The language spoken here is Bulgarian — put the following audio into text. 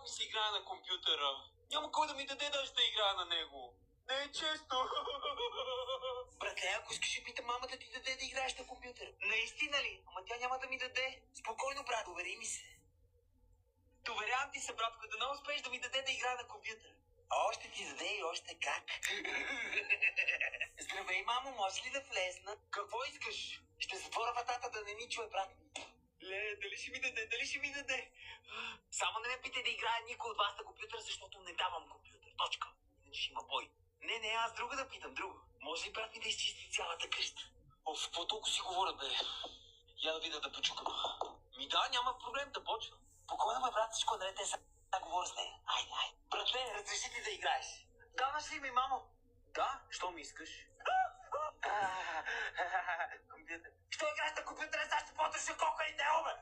ми се играе на компютъра. Няма кой да ми даде даже да играя на него. Не е често. Братле, ако искаш да питам мама да ти даде да играеш на компютър. Наистина ли? Ама тя няма да ми даде. Спокойно, брат, довери ми се. Доверявам ти се, братко, да не успееш да ми даде да играя на компютър. Още ти даде и още как. Здравей, мамо, може ли да влезна? Какво искаш? Ще затворя вратата да не ни чуе, брат. Ле, дали ще ми даде, дали ще ми даде? Само не ме питай да играе никой от вас на компютър, защото не давам компютър. Точка. Иначе ще има бой. Не, аз друга да питам, друго. Може ли брат ми да изчисти цялата къща? Оф, какво толкова си говорят, бе? Я да видя да почукам. Ми да, няма проблем да почвам. Спокойно, бе, брат, всичко наред, не са да говоря с нея. Айде. Братле, разреши ти да играеш. Даваш ли ми, мамо? Да, що ми искаш? Компютър. Що играеш на компютъра, сега ще потроши кокалите, обе?